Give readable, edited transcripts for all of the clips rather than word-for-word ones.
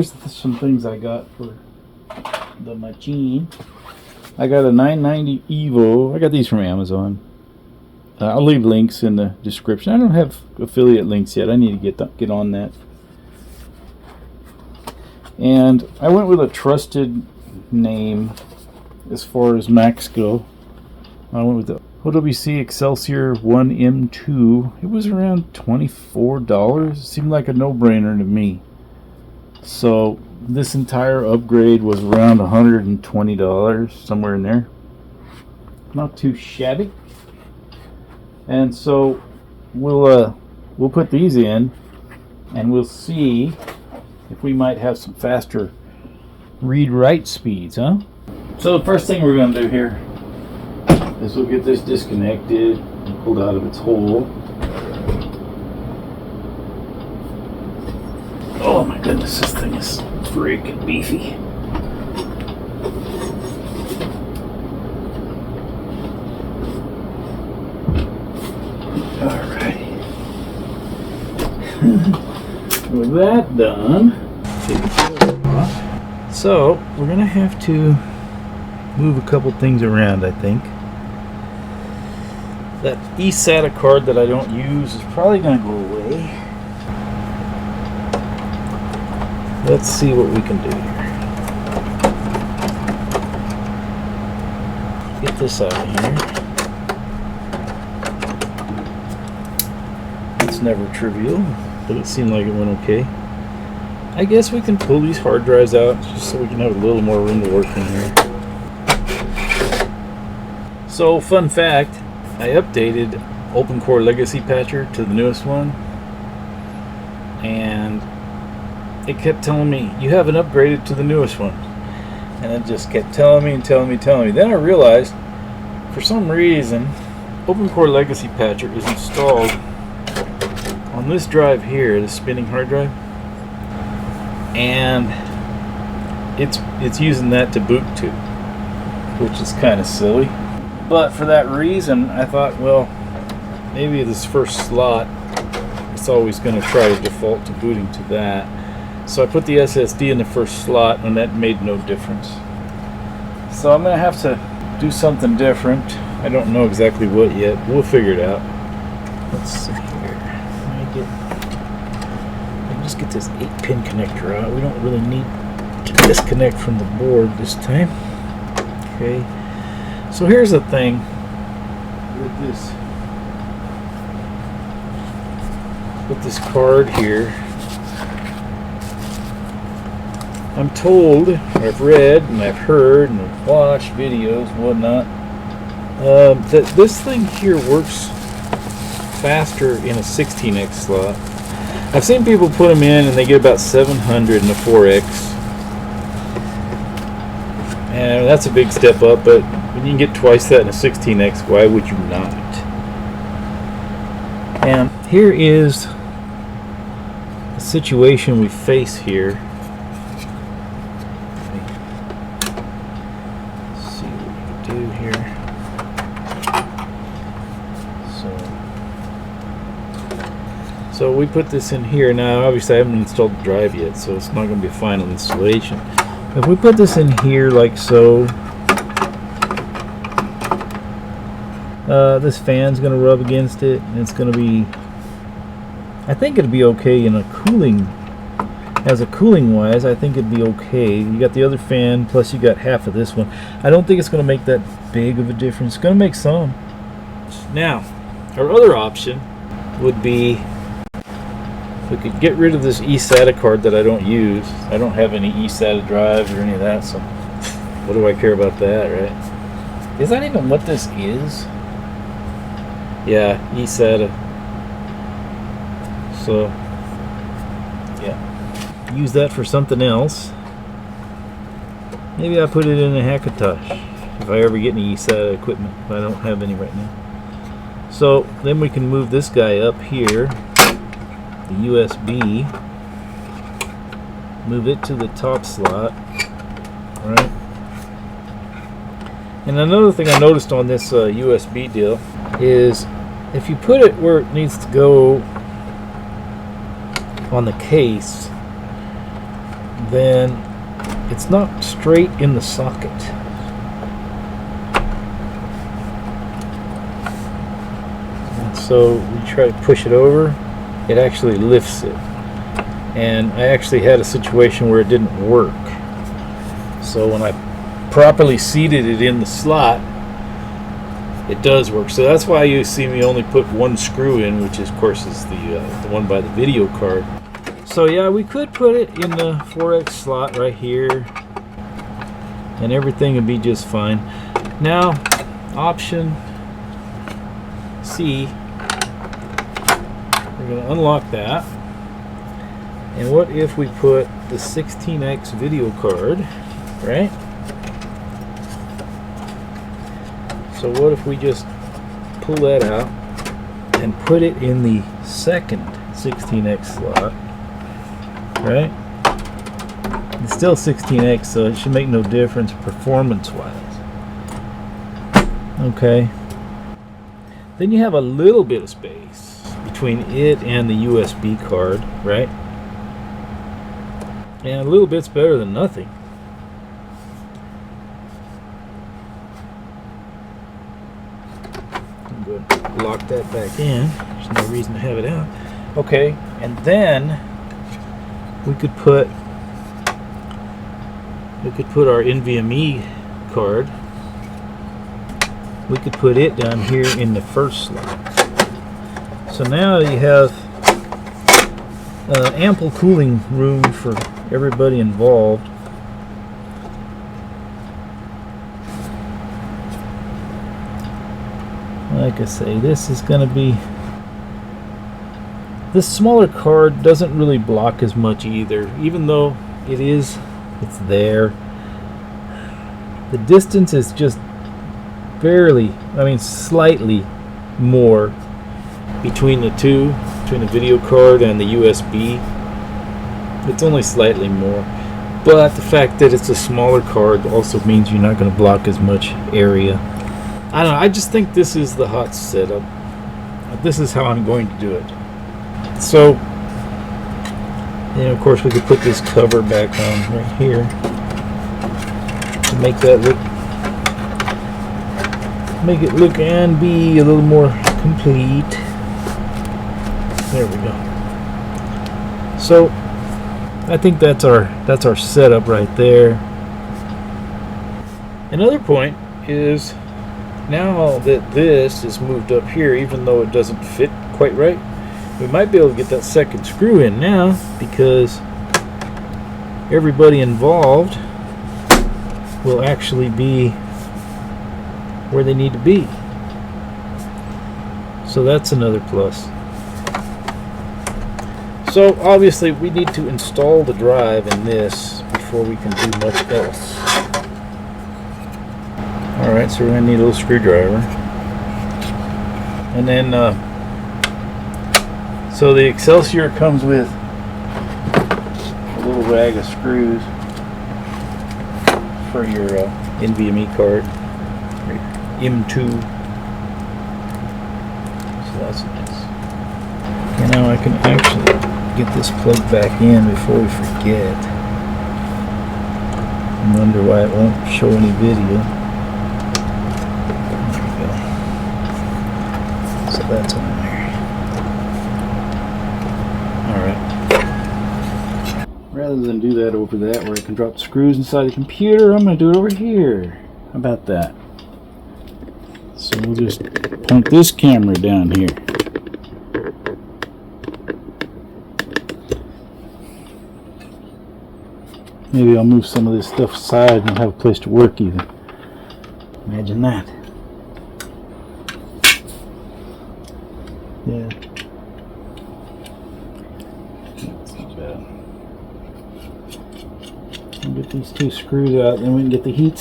here's some things I got for the machine. I got a 990 Evo. I got these from Amazon. I'll leave links in the description. I don't have affiliate links yet. I need to get on that. And I went with a trusted name as far as Macs go. I went with the OWC Excelsior 1M2. It was around $24. It seemed like a no-brainer to me. So this entire upgrade was around $120, somewhere in there. Not too shabby. And so we'll put these in, and we'll see if we might have some faster read-write speeds, huh? So the first thing we're going to do here is we'll get this disconnected and pulled out of its hole. Oh my goodness, this thing is freaking beefy. Alright. With that done, so we're going to have to move a couple things around, I think. That eSATA card that I don't use is probably going to go away. Let's see what we can do here. Get this out of here. It's never trivial, but it seemed like it went okay. I guess we can pull these hard drives out just so we can have a little more room to work in here. So, fun fact, I updated OpenCore Legacy Patcher to the newest one, and it kept telling me, you haven't upgraded to the newest one. And it just kept telling me and telling me. Then I realized, for some reason, OpenCore Legacy Patcher is installed on this drive here, the spinning hard drive, and it's using that to boot to, which is kind of silly. But for that reason, I thought, well, maybe this first slot, it's always going to try to default to booting to that. So I put the SSD in the first slot, and that made no difference. So I'm going to have to do something different. I don't know exactly what yet. We'll figure it out. Let's see here. Let me just get this 8-pin connector out. We don't really need to disconnect from the board this time. Okay. So here's the thing with this card here. I'm told, or I've read, and I've heard, and I've watched videos and whatnot, that this thing here works faster in a 16x slot. I've seen people put them in and they get about 700 in a 4x. And that's a big step up, but when you can get twice that in a 16x, why would you not? And here is the situation we face here. Let's see what we can do here. So we put this in here. Now obviously I haven't installed the drive yet, so it's not going to be a final installation. If we put this in here like so, this fan's going to rub against it, and it's going to be, I think it'll be okay in a cooling, as a cooling wise, I think it'd be okay. You got the other fan, plus you got half of this one. I don't think it's going to make that big of a difference. It's going to make some. Now, our other option would be, we could get rid of this eSATA card that I don't use. I don't have any eSATA drives or any of that, so what do I care about that, right? Is that even what this is? Yeah, eSATA. So, yeah. Use that for something else. Maybe I put it in a Hackintosh if I ever get any eSATA equipment, but I don't have any right now. So, then we can move this guy up here. The USB, move it to the top slot, right? And another thing I noticed on this USB deal is if you put it where it needs to go on the case, then it's not straight in the socket. And so we try to push it over, it actually lifts it. And I actually had a situation where it didn't work. So when I properly seated it in the slot, it does work. So that's why you see me only put one screw in, which is, of course, is the one by the video card. So yeah, we could put it in the 4X slot right here, and everything would be just fine. Now, option C, we're going to unlock that. And what if we put the 16X video card, right? So what if we just pull that out and put it in the second 16X slot, right? It's still 16X, so it should make no difference performance-wise. Okay. Then you have a little bit of space between it and the USB card, right? And a little bit's better than nothing. I'm going to lock that back in. There's no reason to have it out. Okay, and then we could put our NVMe card. We could put it down here in the first slot. So now you have ample cooling room for everybody involved. Like I say, this is going to be, this smaller card doesn't really block as much either, even though it's there. The distance is just barely, slightly more between the two, between the video card and the USB. It's only slightly more, but the fact that it's a smaller card also means you're not going to block as much area. I don't know, I just think this is the hot setup. This is how I'm going to do it. So, and of course we could put this cover back on right here to make that look and be a little more complete. There we go. So I think that's our setup right there. Another point is, now that this is moved up here, even though it doesn't fit quite right, we might be able to get that second screw in now, because everybody involved will actually be where they need to be. So that's another plus. So obviously we need to install the drive in this before we can do much else. Alright, so we're going to need a little screwdriver. And then, so the Excelsior comes with a little rag of screws for your NVMe card, your M2. So that's nice. Okay, now I can actually get this plugged back in before we forget. I wonder why it won't show any video. So that's on there. Alright. Rather than do that over that where I can drop the screws inside the computer, I'm going to do it over here. How about that? So we'll just point this camera down here. Maybe I'll move some of this stuff aside and have a place to work even. Imagine that. Yeah. That's not bad. I'll get these two screws out, then we can get the heat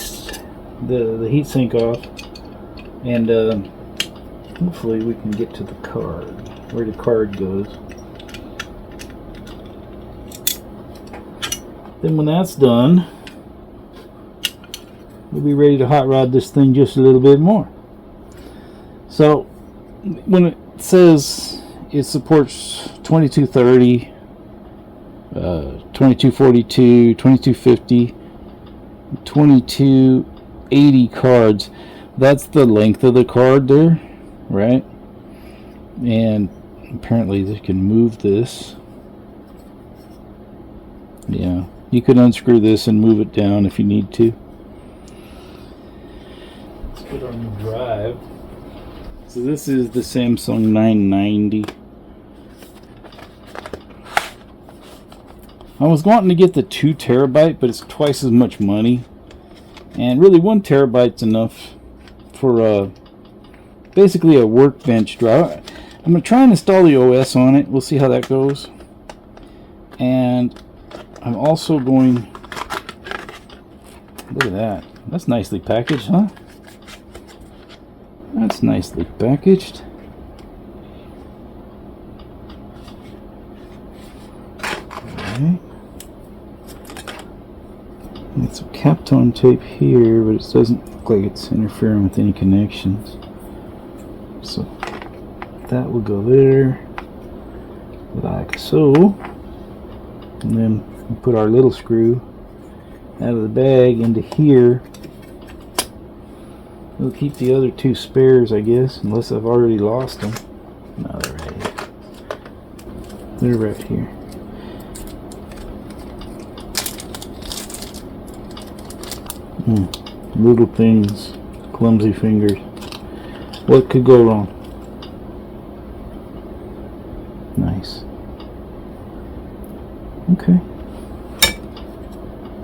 sink off, and hopefully we can get to the card, where the card goes. Then when that's done, we'll be ready to hot rod this thing just a little bit more. So when it says it supports 2230 2242, 2250, 2280 cards. That's the length of the card there, right? And apparently they can move this. Yeah, you can unscrew this and move it down if you need to. Let's put our new drive. So this is the Samsung 990. I was wanting to get the 2 terabyte, but it's twice as much money. And really 1 terabyte's enough for basically a workbench drive. I'm going to try and install the OS on it. We'll see how that goes. And I'm also going... Look at that. That's nicely packaged, huh? That's nicely packaged. Okay. It's a Kapton tape here, but it doesn't look like it's interfering with any connections. So that will go there, like so. And then we put our little screw out of the bag into here. We'll keep the other 2 spares, I guess, unless I've already lost them. No, they're right here. They're right here. Little things, clumsy fingers. What could go wrong? Nice. Okay.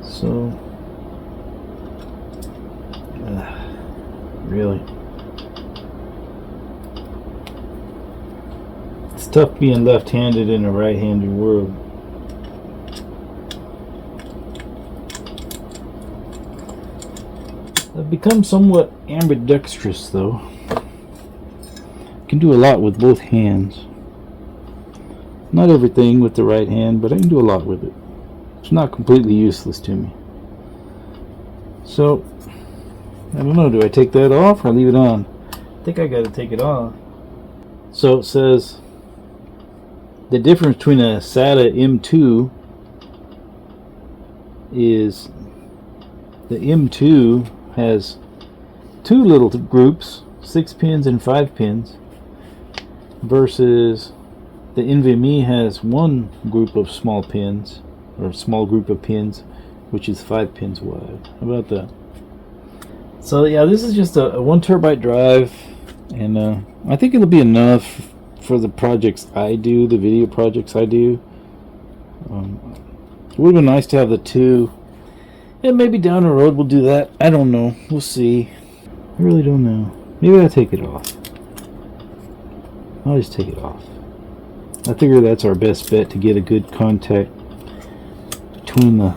So, really, it's tough being left-handed in a right-handed world. I've become somewhat ambidextrous, though. I can do a lot with both hands. Not everything with the right hand, but I can do a lot with it. It's not completely useless to me. So, I don't know, do I take that off or leave it on? I think I gotta take it off. So it says the difference between a SATA M2 is the M2 has 2 little groups, 6 pins and 5 pins, versus the NVMe has 1 group of small pins, or small group of pins, which is 5 pins wide. How about that? So yeah, this is just a 1 terabyte drive, and I think it'll be enough for the projects I do, the video projects I do. It would have been nice to have the 2. And maybe down the road we'll do that. I don't know. We'll see. I really don't know. Maybe I'll take it off. I'll just take it off. I figure that's our best bet to get a good contact between the...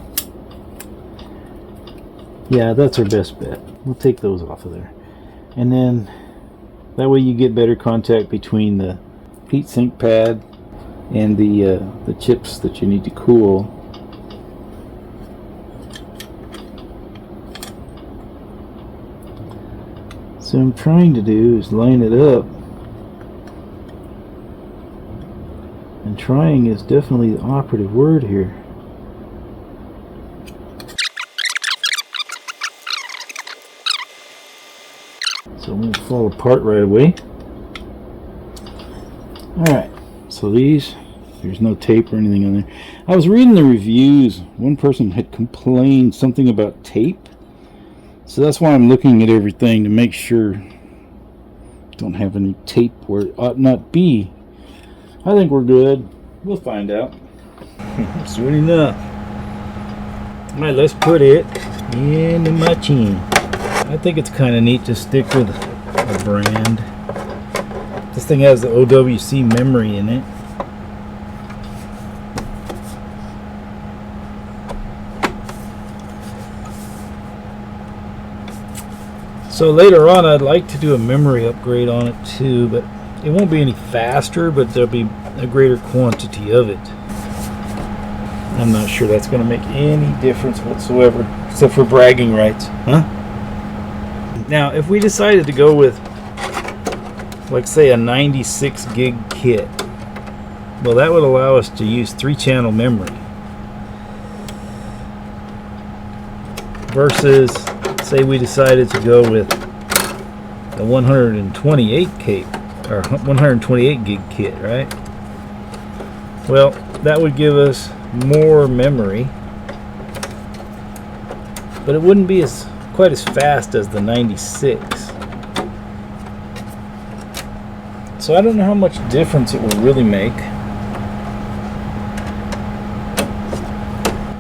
Yeah, that's our best bet. We'll take those off of there. And then that way you get better contact between the heatsink pad and the chips that you need to cool. So what I'm trying to do is line it up. And trying is definitely the operative word here. So it won't fall apart right away. Alright, so these, there's no tape or anything on there. I was reading the reviews. One person had complained something about tape. So that's why I'm looking at everything to make sure I don't have any tape where it ought not be. I think we're good. We'll find out. Soon enough. Alright, let's put it in the machine. I think it's kind of neat to stick with a brand. This thing has the OWC memory in it. So later on I'd like to do a memory upgrade on it too, but it won't be any faster, but there'll be a greater quantity of it. I'm not sure that's going to make any difference whatsoever, except for bragging rights, huh? Now, if we decided to go with, like say, a 96 gig kit, well, that would allow us to use 3-channel memory. versus, say we decided to go with the 128 gig kit, right? Well, that would give us more memory, but it wouldn't be quite as fast as the 96. So I don't know how much difference it will really make.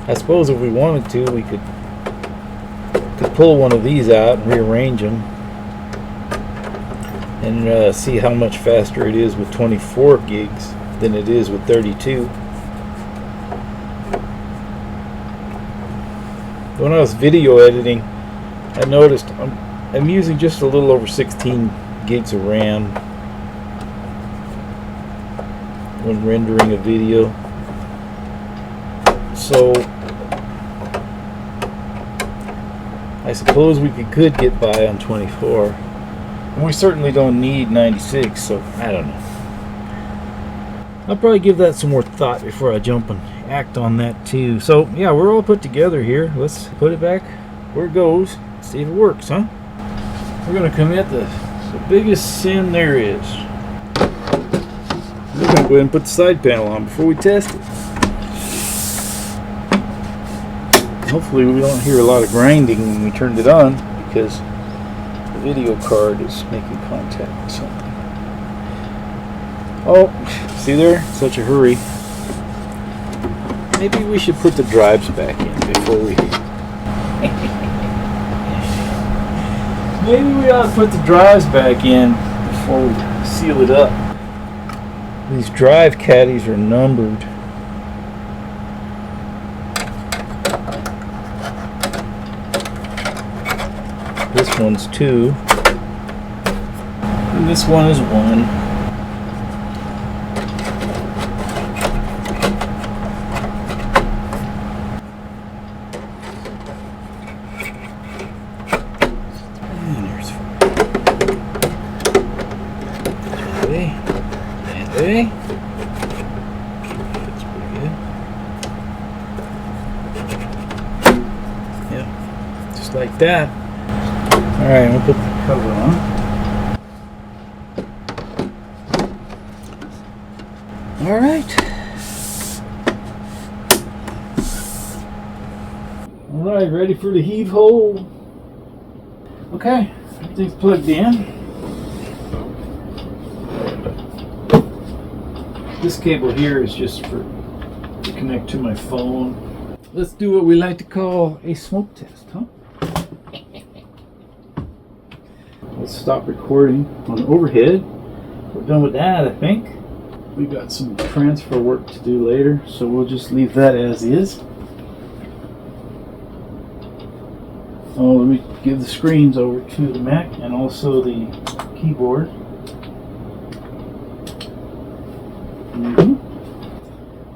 I suppose if we wanted to, we could pull one of these out and rearrange them and see how much faster it is with 24 gigs than it is with 32. When I was video editing, I noticed I'm using just a little over 16 gigs of RAM when rendering a video. So I suppose we could get by on 24, and we certainly don't need 96, so I don't know. I'll probably give that some more thought before I jump and act on that too. So yeah, we're all put together here. Let's put it back where it goes, see if it works, huh? We're gonna commit the biggest sin there is. We're gonna go ahead and put the side panel on before we test it. Hopefully we don't hear a lot of grinding when we turned it on, because the video card is making contact with something. Oh, see there? Such a hurry. Maybe we should put the drives back in before we... Maybe we ought to put the drives back in before we seal it up. These drive caddies are numbered. This one's 2. And this one is 1. And there's 4. And A. That's pretty good. Yeah, just like that. Alright, we'll put the cover on. Alright. Alright, ready for the heave hole. Okay, everything's plugged in. This cable here is just to connect to my phone. Let's do what we like to call a smoke test, huh? Let's stop recording on overhead. We're done with that, I think. We got some transfer work to do later, so we'll just leave that as is. Oh, let me give the screens over to the Mac and also the keyboard.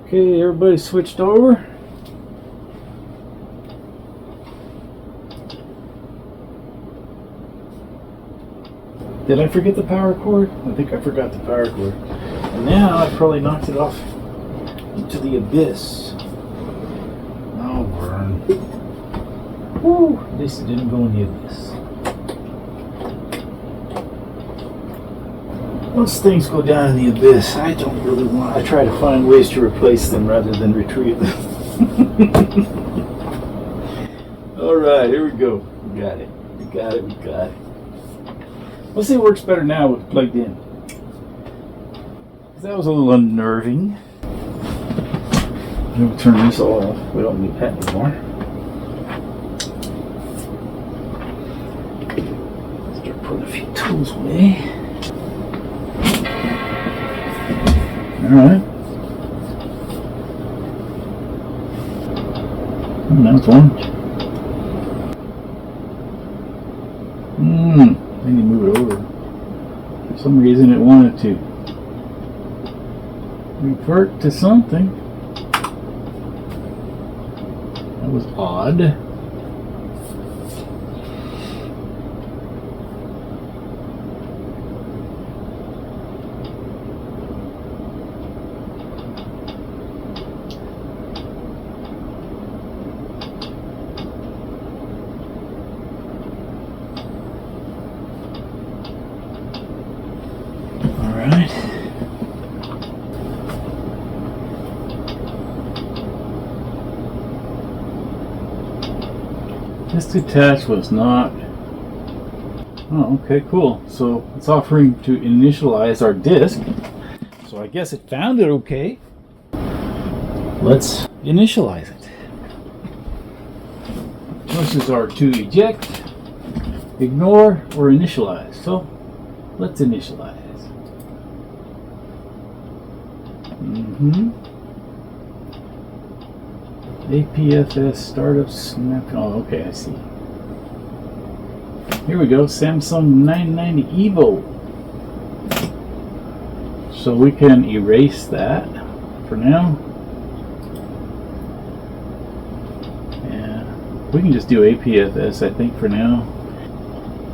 Okay, everybody switched over. Did I forget the power cord? I think I forgot the power cord. And now I probably knocked it off into the abyss. Oh, burn. Woo! At least it didn't go in the abyss. Once things go down in the abyss, I don't really want... I try to find ways to replace them rather than retrieve them. Alright, here we go. We got it. We got it. We got it. Let's see, it works better now with it plugged in. That was a little unnerving. We'll turn this all off. We don't need that anymore. Start putting a few tools away. Alright. That's one. I need to move it over. For some reason it wanted to revert to something. That was odd. Disk attach was not. Oh, okay, cool. So it's offering to initialize our disk. So I guess it found it okay. Let's initialize it. Choices are to eject, ignore, or initialize. So let's initialize. APFS startup snap. Oh, okay, I see. Here we go, Samsung 990 Evo. So we can erase that for now. And we can just do APFS, I think, for now.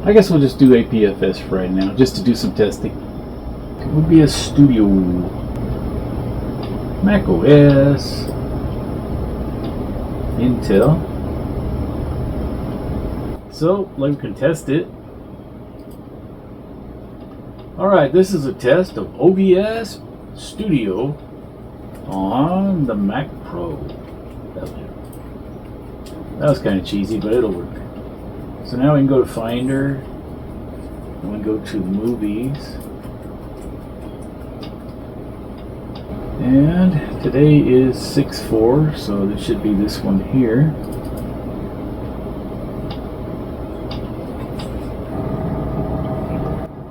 I guess we'll just do APFS for right now, just to do some testing. It would be a Studio. Mac OS. Intel. So, we can test it. Alright, this is a test of OBS Studio on the Mac Pro. That was kind of cheesy, but it'll work. So now we can go to Finder, and we go to Movies. And today is 6/4, so this should be this one here.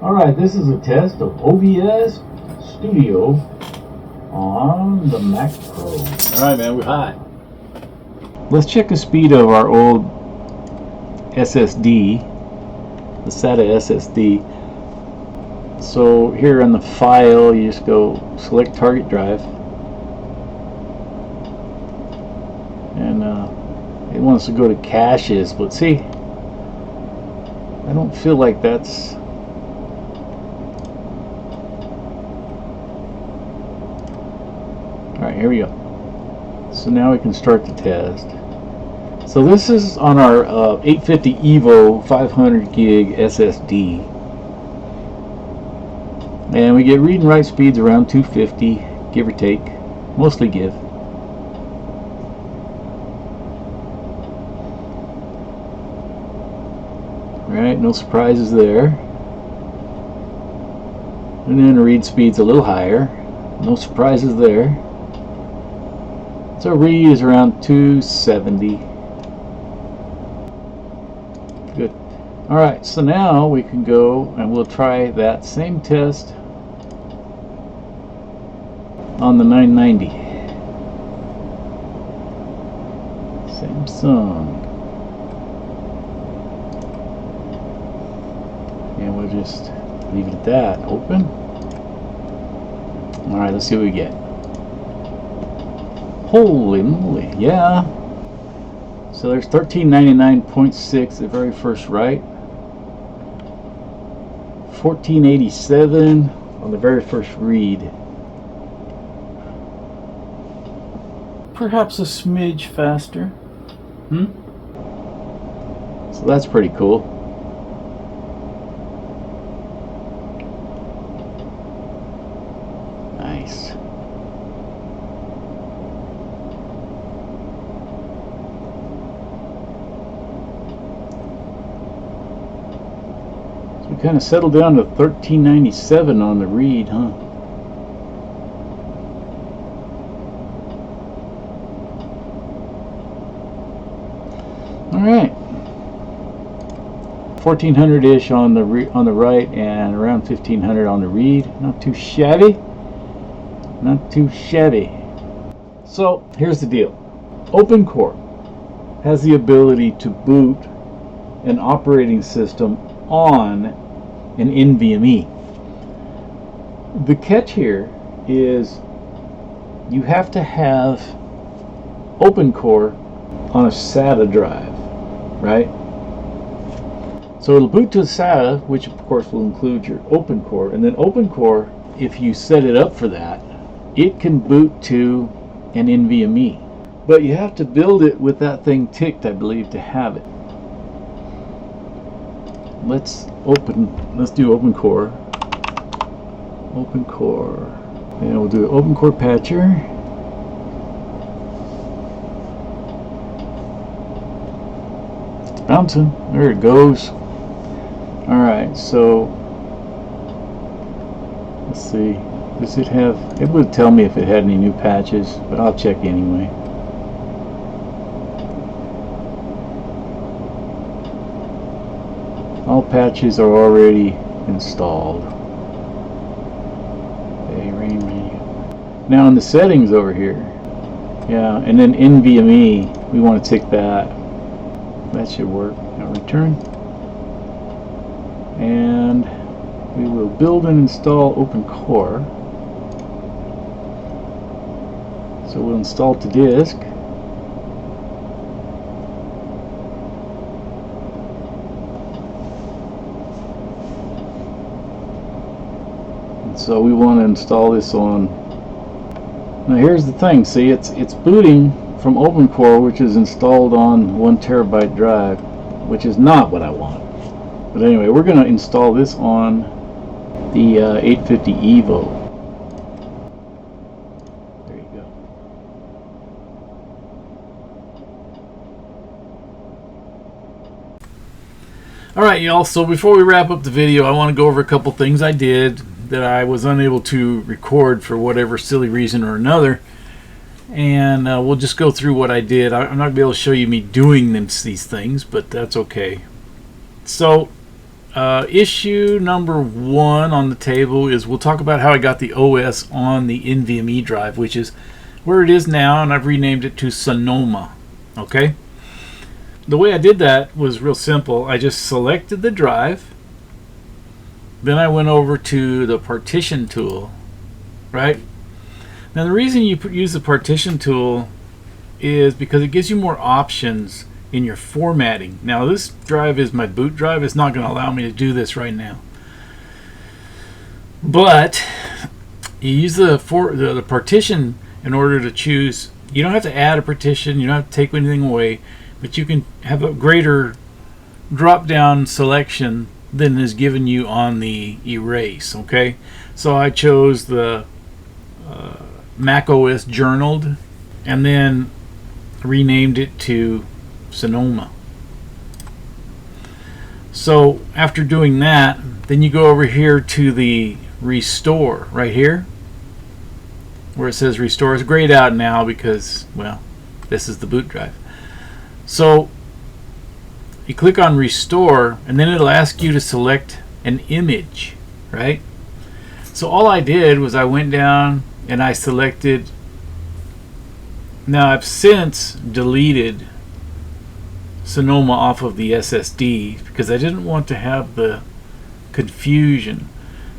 Alright, this is a test of OBS Studio on the Mac Pro. Alright, man, we're hot. Let's check the speed of our old SSD, the SATA SSD. So here on the file, you just go select target drive, and it wants to go to caches, but see, I don't feel like that's alright. Here we go. So now we can start the test. So this is on our 850 Evo 500 gig SSD. And we get read and write speeds around 250, give or take, mostly give. Alright, no surprises there. And then the read speed's a little higher, no surprises there. So read is around 270. Good. Alright, so now we can go and we'll try that same test on the 990 Samsung, and we'll just leave it at that. Open. Alright, let's see what we get. Holy moly, yeah. So there's 1399.6 the very first write, 1487 on the very first read. Perhaps a smidge faster. So that's pretty cool. Nice. So we kind of settled down to 1397 on the read, huh? Alright, 1400-ish on the write and around 1500 on the read. Not too shabby. Not too shabby. So here's the deal. OpenCore has the ability to boot an operating system on an NVMe. The catch here is you have to have OpenCore on a SATA drive, right? So it'll boot to SATA, which of course will include your OpenCore, and then OpenCore, if you set it up for that, it can boot to an NVMe. But you have to build it with that thing ticked, I believe, to have it. Let's do OpenCore. OpenCore. And we'll do OpenCore patcher. bouncing. There it goes. Alright, so let's see. Does it have... It would tell me if it had any new patches, but I'll check anyway. All patches are already installed. Okay, rain menu. Now in the settings over here, yeah, and then NVMe, we want to tick that. That should work. Now return. And we will build and install OpenCore. So we'll install to disk. And so we want to install this on. Now here's the thing. See, it's booting from OpenCore, which is installed on 1 terabyte drive, which is not what I want. But anyway, we're going to install this on the 850 Evo. There you go. Alright y'all, so before we wrap up the video, I want to go over a couple things I did that I was unable to record for whatever silly reason or another. And we'll just go through what I did. I'm not going to be able to show you me doing these things, but that's okay. So issue number 1 on the table is we'll talk about how I got the OS on the NVMe drive, which is where it is now, and I've renamed it to Sonoma. Okay? The way I did that was real simple. I just selected the drive, then I went over to the partition tool, right? Now the reason you use the partition tool is because it gives you more options in your formatting. Now this drive is my boot drive. It's not going to allow me to do this right now. But you use the partition in order to choose. You don't have to add a partition. You don't have to take anything away. But you can have a greater drop-down selection than is given you on the erase. Okay, so I chose the Mac OS journaled and then renamed it to Sonoma. So after doing that, then you go over here to the restore right here where it says restore. It's grayed out now because, well, this is the boot drive. So you click on restore and then it'll ask you to select an image, right? So all I did was I went down and I selected. Now I've since deleted Sonoma off of the SSD because I didn't want to have the confusion.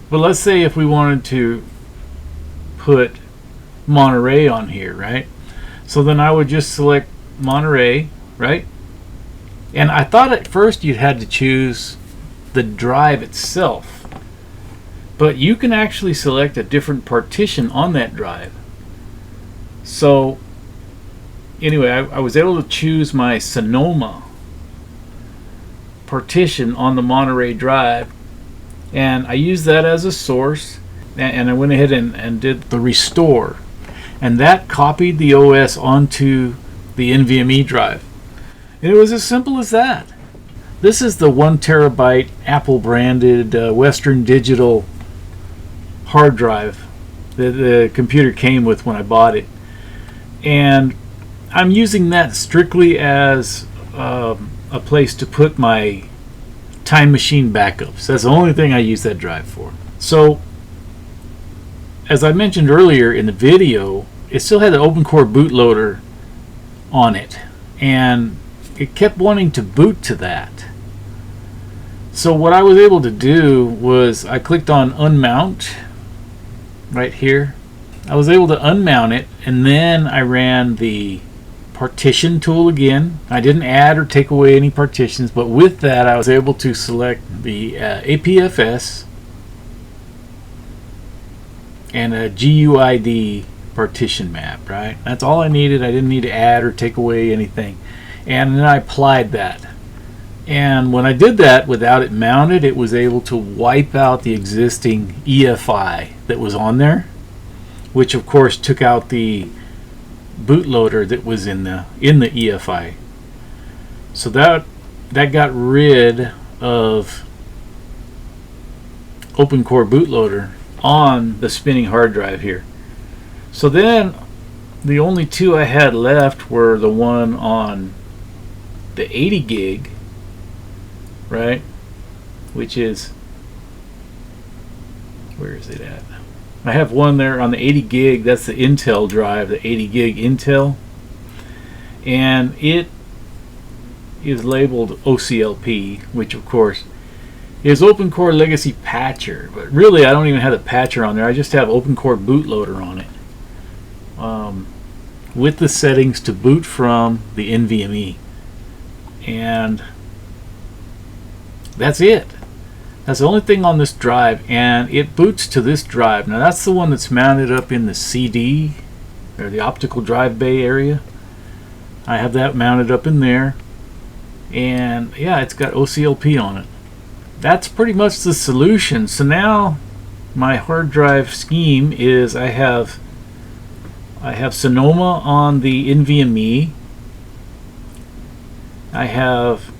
But let's say if we wanted to put Monterey on here, right? So then I would just select Monterey, right? And I thought at first you'd had to choose the drive itself, but you can actually select a different partition on that drive. So anyway, I was able to choose my Sonoma partition on the Monterey drive, and I used that as a source, and I went ahead and did the restore, and that copied the OS onto the NVMe drive. And it was as simple as that. This is the 1 terabyte Apple branded Western Digital hard drive that the computer came with when I bought it, and I'm using that strictly as a place to put my Time Machine backups. That's the only thing I use that drive for. So as I mentioned earlier in the video, it still had the OpenCore bootloader on it, and it kept wanting to boot to that. So what I was able to do was I clicked on unmount right here. I was able to unmount it, and then I ran the partition tool again. I didn't add or take away any partitions, but with that I was able to select the APFS and a GUID partition map, right? That's all I needed. I didn't need to add or take away anything. And then I applied that. And when I did that without it mounted, it was able to wipe out the existing EFI that was on there, which of course took out the bootloader that was in the EFI. So that that got rid of open core bootloader on the spinning hard drive here. So then the only two I had left were the one on the 80 gig, right, which is, where is it at? I have one there on the 80 gig. That's the Intel drive, the 80 gig Intel, and it is labeled OCLP, which of course is Open Core Legacy Patcher, but really I don't even have the patcher on there. I just have Open Core Bootloader on it, with the settings to boot from the NVMe, and that's it. That's the only thing on this drive, and it boots to this drive. Now that's the one that's mounted up in the CD, or the optical drive bay area. I have that mounted up in there, and yeah, it's got OCLP on it. That's pretty much the solution. So now my hard drive scheme is I have Sonoma on the NVMe. I have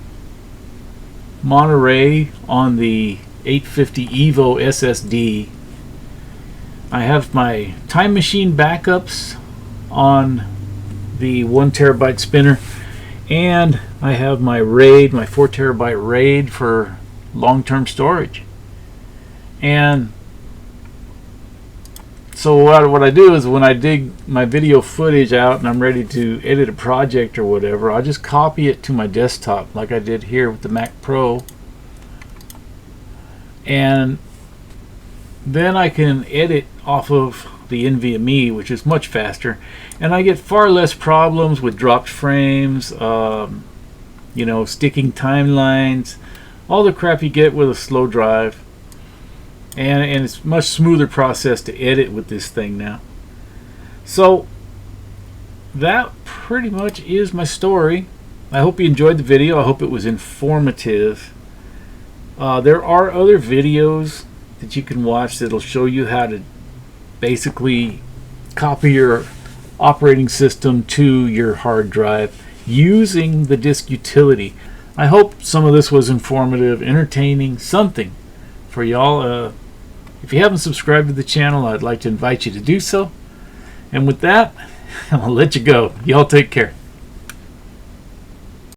Monterey on the 850 Evo SSD. I have my Time Machine backups on the 1 terabyte spinner, and I have my RAID, my 4 terabyte RAID for long-term storage. And so what I do is when I dig my video footage out and I'm ready to edit a project or whatever, I just copy it to my desktop like I did here with the Mac Pro, and then I can edit off of the NVMe, which is much faster, and I get far less problems with dropped frames, you know, sticking timelines, all the crap you get with a slow drive. And it's a much smoother process to edit with this thing now. So that pretty much is my story. I hope you enjoyed the video. I hope it was informative. There are other videos that you can watch that'll show you how to basically copy your operating system to your hard drive using the disk utility. I hope some of this was informative, entertaining, something for y'all. If you haven't subscribed to the channel, I'd like to invite you to do so. And with that, I'll let you go. Y'all take care.